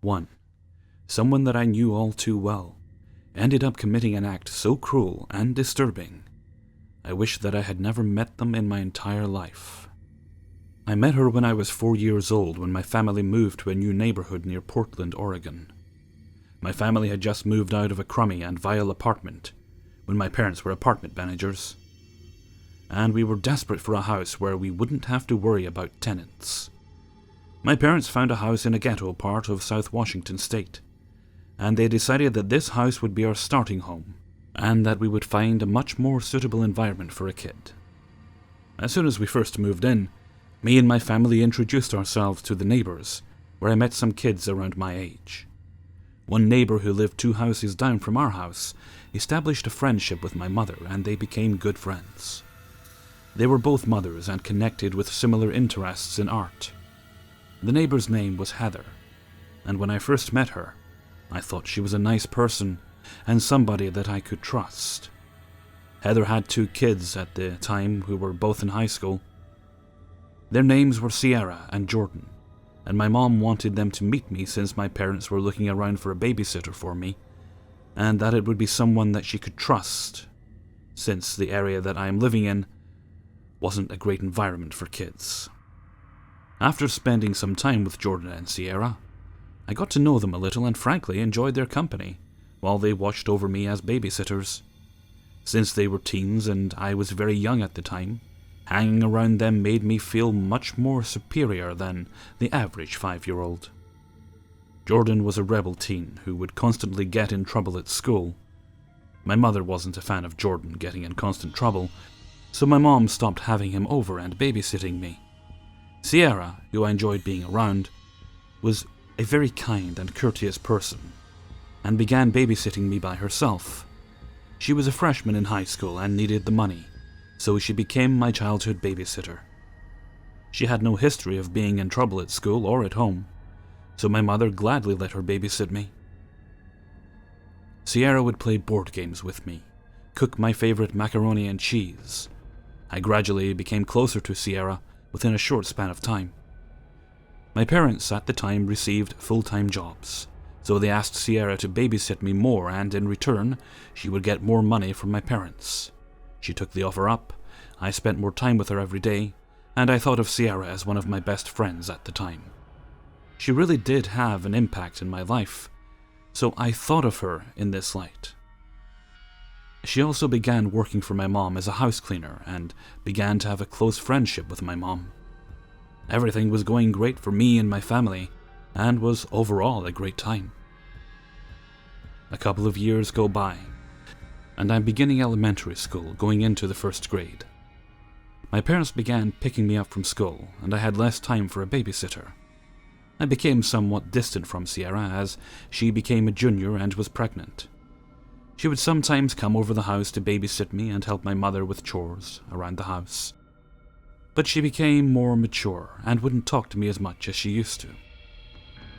1. Someone that I knew all too well ended up committing an act so cruel and disturbing, I wish that I had never met them in my entire life. I met her when I was 4 years old when my family moved to a new neighborhood near Portland, Oregon. My family had just moved out of a crummy and vile apartment when my parents were apartment managers, and we were desperate for a house where we wouldn't have to worry about tenants. My parents found a house in a ghetto part of South Washington State, and they decided that this house would be our starting home, and that we would find a much more suitable environment for a kid. As soon as we first moved in, me and my family introduced ourselves to the neighbors, where I met some kids around my age. One neighbor who lived 2 houses down from our house established a friendship with my mother, and they became good friends. They were both mothers and connected with similar interests in art. The neighbor's name was Heather, and when I first met her, I thought she was a nice person and somebody that I could trust. Heather had 2 kids at the time who were both in high school. Their names were Sierra and Jordan, and my mom wanted them to meet me since my parents were looking around for a babysitter for me, and that it would be someone that she could trust, since the area that I am living in wasn't a great environment for kids. After spending some time with Jordan and Sierra, I got to know them a little and frankly enjoyed their company while they watched over me as babysitters. Since they were teens and I was very young at the time, hanging around them made me feel much more superior than the average 5-year-old. Jordan was a rebel teen who would constantly get in trouble at school. My mother wasn't a fan of Jordan getting in constant trouble, so my mom stopped having him over and babysitting me. Sierra, who I enjoyed being around, was a very kind and courteous person, and began babysitting me by herself. She was a freshman in high school and needed the money, so she became my childhood babysitter. She had no history of being in trouble at school or at home, so my mother gladly let her babysit me. Sierra would play board games with me, cook my favorite macaroni and cheese. I gradually became closer to Sierra within a short span of time. My parents at the time received full-time jobs, so they asked Sierra to babysit me more, and in return, she would get more money from my parents. She took the offer up, I spent more time with her every day, and I thought of Sierra as one of my best friends at the time. She really did have an impact in my life, so I thought of her in this light. She also began working for my mom as a house cleaner and began to have a close friendship with my mom. Everything was going great for me and my family, and was overall a great time. A couple of years go by, and I'm beginning elementary school, going into the 1st grade. My parents began picking me up from school, and I had less time for a babysitter. I became somewhat distant from Sierra as she became a junior and was pregnant. She would sometimes come over the house to babysit me and help my mother with chores around the house. But she became more mature and wouldn't talk to me as much as she used to.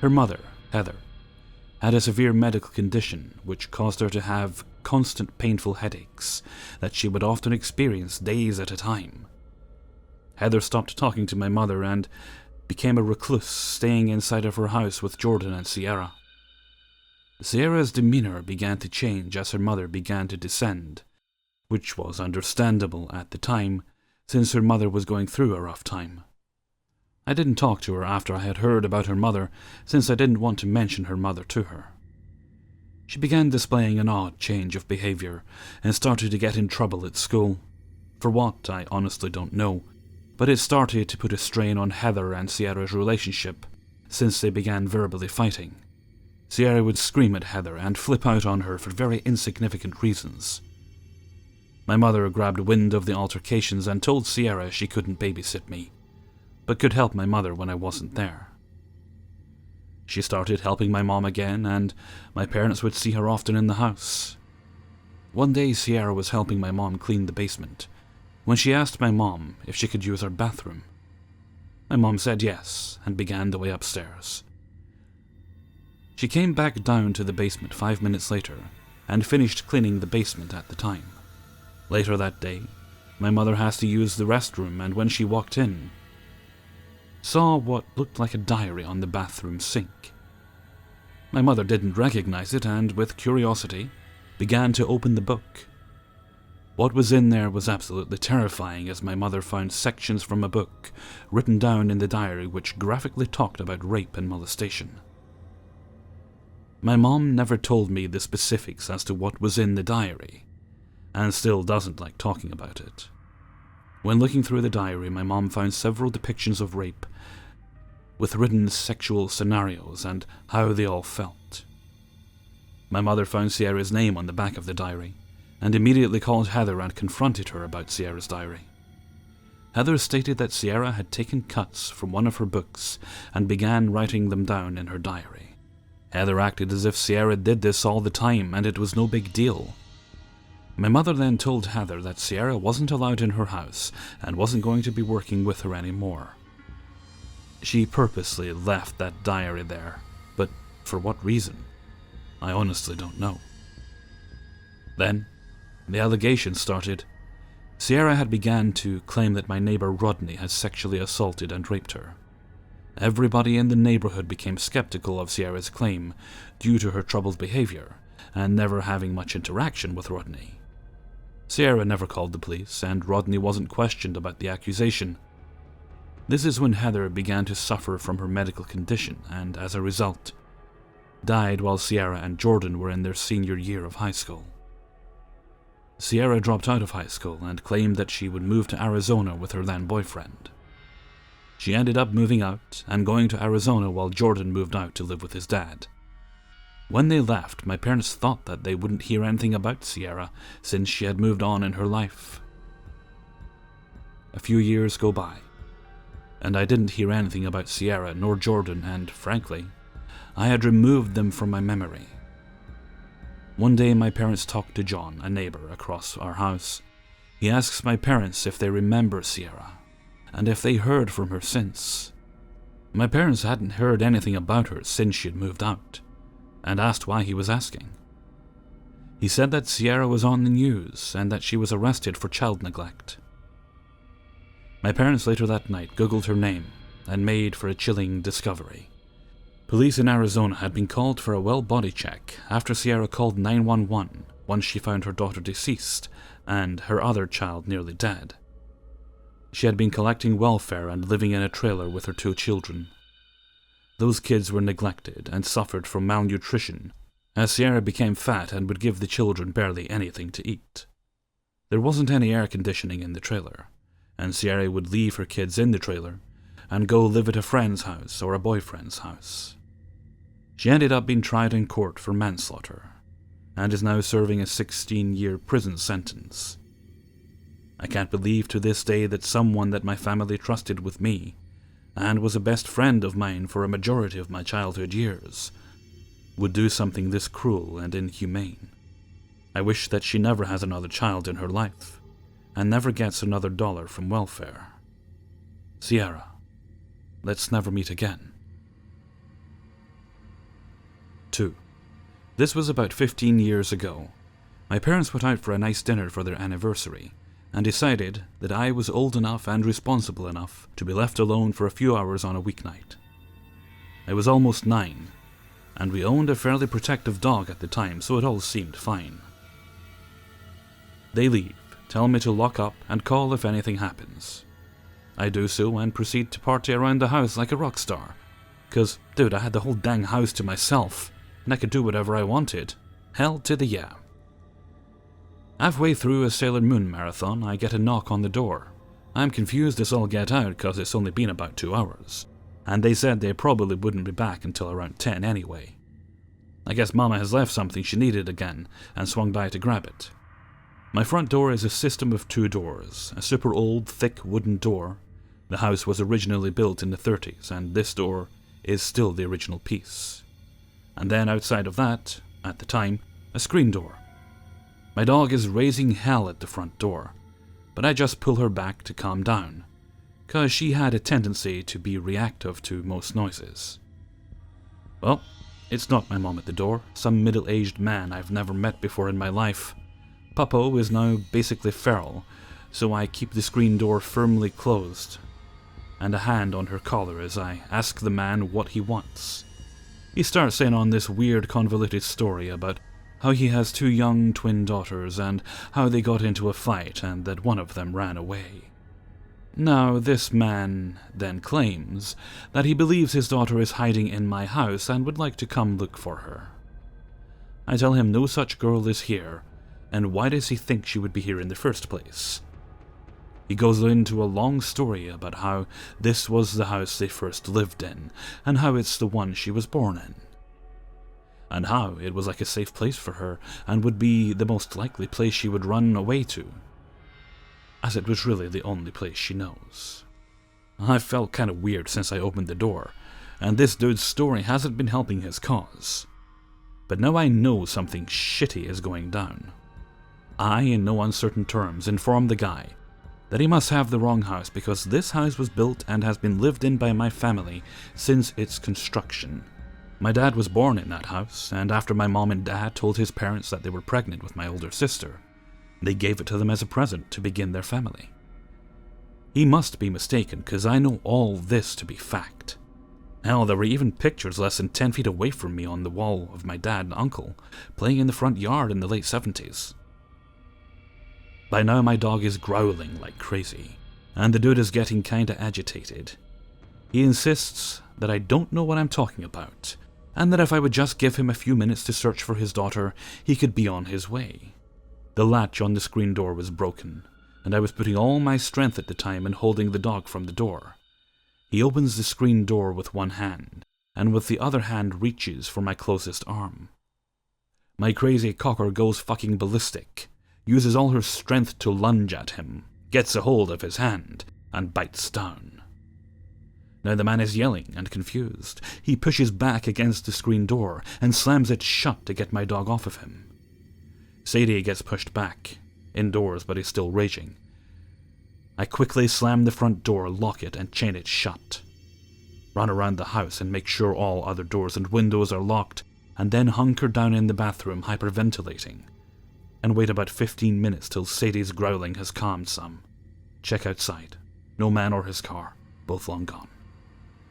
Her mother, Heather, had a severe medical condition which caused her to have constant painful headaches that she would often experience days at a time. Heather stopped talking to my mother and became a recluse, staying inside of her house with Jordan and Sierra. Sierra's demeanor began to change as her mother began to descend, which was understandable at the time, since her mother was going through a rough time. I didn't talk to her after I had heard about her mother, since I didn't want to mention her mother to her. She began displaying an odd change of behavior and started to get in trouble at school. For what, I honestly don't know, but it started to put a strain on Heather and Sierra's relationship, since they began verbally fighting. Sierra would scream at Heather and flip out on her for very insignificant reasons. My mother grabbed wind of the altercations and told Sierra she couldn't babysit me, but could help my mother when I wasn't there. She started helping my mom again, and my parents would see her often in the house. One day Sierra was helping my mom clean the basement, when she asked my mom if she could use our bathroom. My mom said yes, and began the way upstairs. She came back down to the basement 5 minutes later, and finished cleaning the basement at the time. Later that day, my mother has to use the restroom, and when she walked in, saw what looked like a diary on the bathroom sink. My mother didn't recognize it and, with curiosity, began to open the book. What was in there was absolutely terrifying, as my mother found sections from a book written down in the diary which graphically talked about rape and molestation. My mom never told me the specifics as to what was in the diary, and still doesn't like talking about it. When looking through the diary, my mom found several depictions of rape with written sexual scenarios and how they all felt. My mother found Sierra's name on the back of the diary, and immediately called Heather and confronted her about Sierra's diary. Heather stated that Sierra had taken cuts from one of her books and began writing them down in her diary. Heather acted as if Sierra did this all the time and it was no big deal. My mother then told Heather that Sierra wasn't allowed in her house and wasn't going to be working with her anymore. She purposely left that diary there, but for what reason? I honestly don't know. Then, the allegations started. Sierra had begun to claim that my neighbor Rodney had sexually assaulted and raped her. Everybody in the neighborhood became skeptical of Sierra's claim due to her troubled behavior and never having much interaction with Rodney. Sierra never called the police, and Rodney wasn't questioned about the accusation. This is when Heather began to suffer from her medical condition and, as a result, died while Sierra and Jordan were in their senior year of high school. Sierra dropped out of high school and claimed that she would move to Arizona with her then boyfriend. She ended up moving out and going to Arizona while Jordan moved out to live with his dad. When they left, my parents thought that they wouldn't hear anything about Sierra since she had moved on in her life. A few years go by, and I didn't hear anything about Sierra nor Jordan, and frankly, I had removed them from my memory. One day my parents talked to John, a neighbor across our house. He asks my parents if they remember Sierra, and if they heard from her since. My parents hadn't heard anything about her since she had moved out, and asked why he was asking. He said that Sierra was on the news and that she was arrested for child neglect. My parents later that night Googled her name and made for a chilling discovery. Police in Arizona had been called for a well body check after Sierra called 911 once she found her daughter deceased and her other child nearly dead. She had been collecting welfare and living in a trailer with her 2 children. Those kids were neglected and suffered from malnutrition, as Sierra became fat and would give the children barely anything to eat. There wasn't any air conditioning in the trailer, and Sierra would leave her kids in the trailer and go live at a friend's house or a boyfriend's house. She ended up being tried in court for manslaughter, and is now serving a 16-year prison sentence. I can't believe to this day that someone that my family trusted with me, and was a best friend of mine for a majority of my childhood years, would do something this cruel and inhumane. I wish that she never has another child in her life, and never gets another dollar from welfare. Sierra, let's never meet again. 2. This was about 15 years ago. My parents went out for a nice dinner for their anniversary, and decided that I was old enough and responsible enough to be left alone for a few hours on a weeknight. I was almost 9, and we owned a fairly protective dog at the time, so it all seemed fine. They leave, tell me to lock up and call if anything happens. I do so and proceed to party around the house like a rock star. 'Cause, dude, I had the whole dang house to myself, and I could do whatever I wanted. Hell to the yeah. Halfway through a Sailor Moon marathon, I get a knock on the door. I'm confused as all get out 'cause it's only been about 2 hours, and they said they probably wouldn't be back until around 10 anyway. I guess Mama has left something she needed again and swung by to grab it. My front door is a system of 2 doors, a super old, thick wooden door. The house was originally built in the 30s, and this door is still the original piece. And then outside of that, at the time, a screen door. My dog is raising hell at the front door, but I just pull her back to calm down, 'cause she had a tendency to be reactive to most noises. Well, it's not my mom at the door, some middle-aged man I've never met before in my life. Puppo is now basically feral, so I keep the screen door firmly closed, and a hand on her collar as I ask the man what he wants. He starts in on this weird convoluted story about how he has 2 young twin daughters and how they got into a fight and that one of them ran away. Now, this man then claims that he believes his daughter is hiding in my house and would like to come look for her. I tell him no such girl is here, and why does he think she would be here in the first place? He goes into a long story about how this was the house they first lived in, and how it's the one she was born in, and how it was like a safe place for her and would be the most likely place she would run away to, as it was really the only place she knows. I felt kind of weird since I opened the door, and this dude's story hasn't been helping his cause. But now I know something shitty is going down. I, in no uncertain terms, informed the guy that he must have the wrong house because this house was built and has been lived in by my family since its construction. My dad was born in that house, and after my mom and dad told his parents that they were pregnant with my older sister, they gave it to them as a present to begin their family. He must be mistaken, because I know all this to be fact. Hell, there were even pictures less than 10 feet away from me on the wall of my dad and uncle playing in the front yard in the late 70s. By now my dog is growling like crazy, and the dude is getting kinda agitated. He insists that I don't know what I'm talking about, and that if I would just give him a few minutes to search for his daughter, he could be on his way. The latch on the screen door was broken, and I was putting all my strength at the time in holding the dog from the door. He opens the screen door with one hand, and with the other hand reaches for my closest arm. My crazy cocker goes fucking ballistic, uses all her strength to lunge at him, gets a hold of his hand, and bites down. Now the man is yelling and confused. He pushes back against the screen door and slams it shut to get my dog off of him. Sadie gets pushed back, indoors but is still raging. I quickly slam the front door, lock it, and chain it shut. Run around the house and make sure all other doors and windows are locked, and then hunker down in the bathroom hyperventilating, and wait about 15 minutes till Sadie's growling has calmed some. Check outside. No man or his car, both long gone.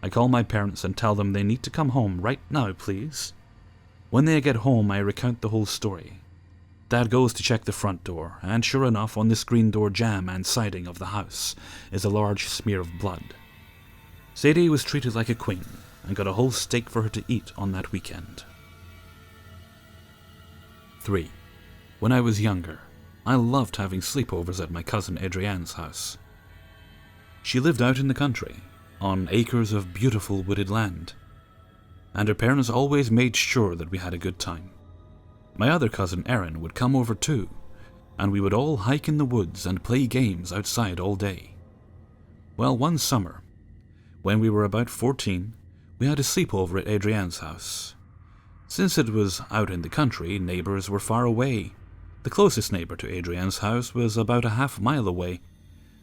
I call my parents and tell them they need to come home right now, please. When they get home, I recount the whole story. Dad goes to check the front door, and sure enough, on the screen door jamb and siding of the house is a large smear of blood. Sadie was treated like a queen, and got a whole steak for her to eat on that weekend. 3. When I was younger, I loved having sleepovers at my cousin Adrienne's house. She lived out in the country, on acres of beautiful wooded land, and her parents always made sure that we had a good time. My other cousin Erin would come over too, and we would all hike in the woods and play games outside all day. Well, one summer, when we were about 14, we had a sleepover at Adrienne's house. Since it was out in the country, neighbors were far away. The closest neighbor to Adrienne's house was about a half-mile away,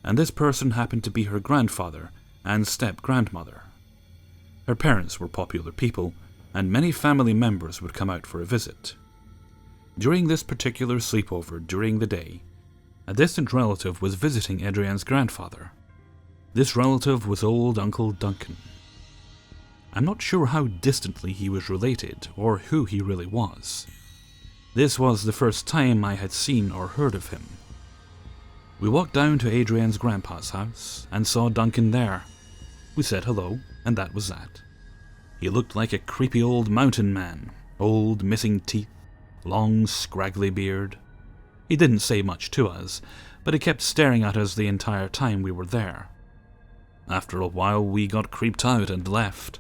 and this person happened to be her grandfather and step-grandmother. Her parents were popular people, and many family members would come out for a visit. During this particular sleepover during the day, a distant relative was visiting Adrienne's grandfather. This relative was old Uncle Duncan. I'm not sure how distantly he was related or who he really was. This was the first time I had seen or heard of him. We walked down to Adrienne's grandpa's house and saw Duncan there. We said hello, and that was that. He looked like a creepy old mountain man, old, missing teeth, long, scraggly beard. He didn't say much to us, but he kept staring at us the entire time we were there. After a while, we got creeped out and left.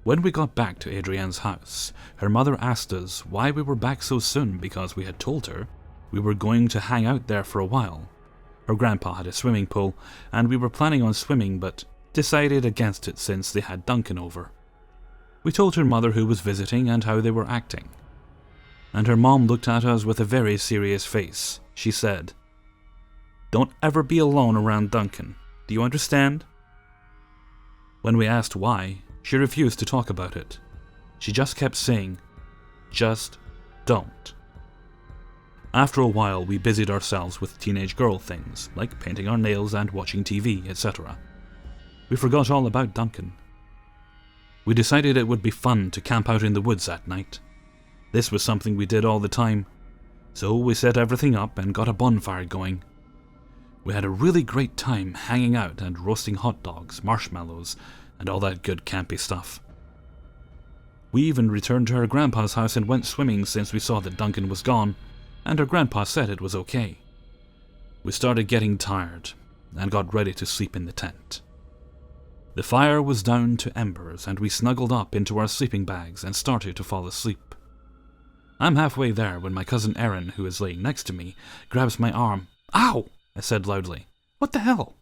When we got back to Adrienne's house, her mother asked us why we were back so soon because we had told her we were going to hang out there for a while. Her grandpa had a swimming pool, and we were planning on swimming but decided against it since they had Duncan over. We told her mother who was visiting and how they were acting. And her mom looked at us with a very serious face. She said, "Don't ever be alone around Duncan. Do you understand?" When we asked why, she refused to talk about it. She just kept saying, "Just don't." After a while, we busied ourselves with teenage girl things, like painting our nails and watching TV, etc. We forgot all about Duncan. We decided it would be fun to camp out in the woods at night. This was something we did all the time, so we set everything up and got a bonfire going. We had a really great time hanging out and roasting hot dogs, marshmallows, and all that good campy stuff. We even returned to her grandpa's house and went swimming since we saw that Duncan was gone, and her grandpa said it was okay. We started getting tired and got ready to sleep in the tent. The fire was down to embers and we snuggled up into our sleeping bags and started to fall asleep. I'm halfway there when my cousin Erin, who is laying next to me, grabs my arm. "Ow!" I said loudly. "What the hell?"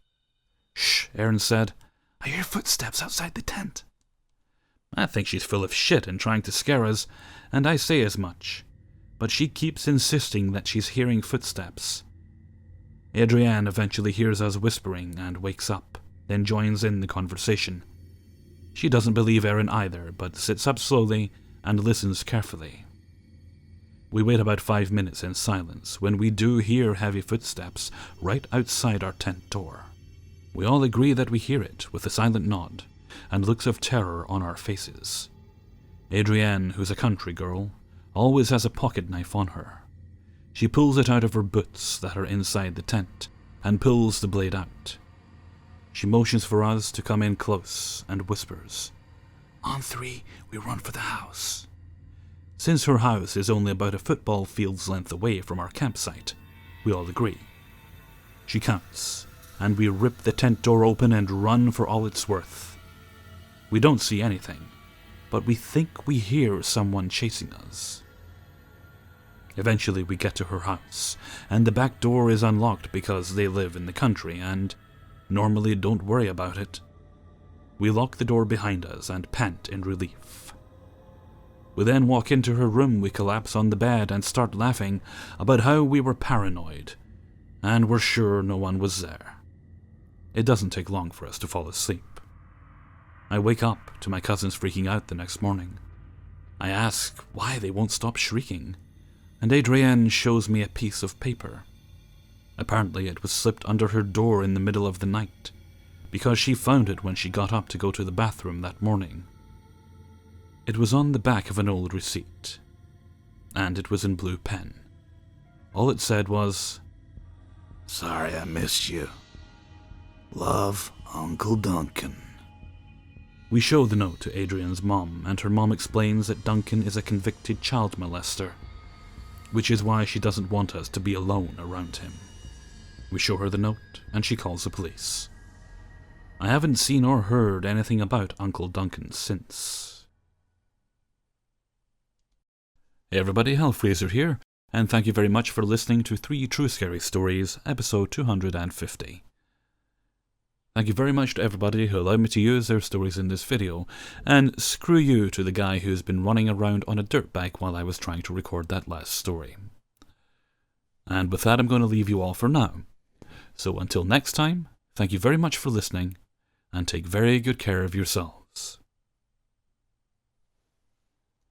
"Shh," Erin said. "I hear footsteps outside the tent." I think she's full of shit and trying to scare us, and I say as much. But she keeps insisting that she's hearing footsteps. Adrienne eventually hears us whispering and wakes up, then joins in the conversation. She doesn't believe Erin either, but sits up slowly and listens carefully. We wait about 5 minutes in silence when we do hear heavy footsteps right outside our tent door. We all agree that we hear it with a silent nod and looks of terror on our faces. Adrienne, who's a country girl, always has a pocket knife on her. She pulls it out of her boots that are inside the tent and pulls the blade out. She motions for us to come in close and whispers, "On 3, we run for the house." Since her house is only about a football field's length away from our campsite, we all agree. She counts, and we rip the tent door open and run for all it's worth. We don't see anything, but we think we hear someone chasing us. Eventually we get to her house, and the back door is unlocked because they live in the country and normally don't worry about it. We lock the door behind us and pant in relief. We then walk into her room, we collapse on the bed and start laughing about how we were paranoid, and we're sure no one was there. It doesn't take long for us to fall asleep. I wake up to my cousins freaking out the next morning. I ask why they won't stop shrieking, and Adrienne shows me a piece of paper. Apparently it was slipped under her door in the middle of the night, because she found it when she got up to go to the bathroom that morning. It was on the back of an old receipt, and it was in blue pen. All it said was, "Sorry I missed you. Love, Uncle Duncan." We show the note to Adrienne's mom, and her mom explains that Duncan is a convicted child molester, which is why she doesn't want us to be alone around him. We show her the note, and she calls the police. I haven't seen or heard anything about Uncle Duncan since. Hey everybody, Hellfreezer here, and thank you very much for listening to 3 True Scary Stories, episode 250. Thank you very much to everybody who allowed me to use their stories in this video, and screw you to the guy who's been running around on a dirt bike while I was trying to record that last story. And with that, I'm going to leave you all for now. So until next time, thank you very much for listening, and take very good care of yourselves.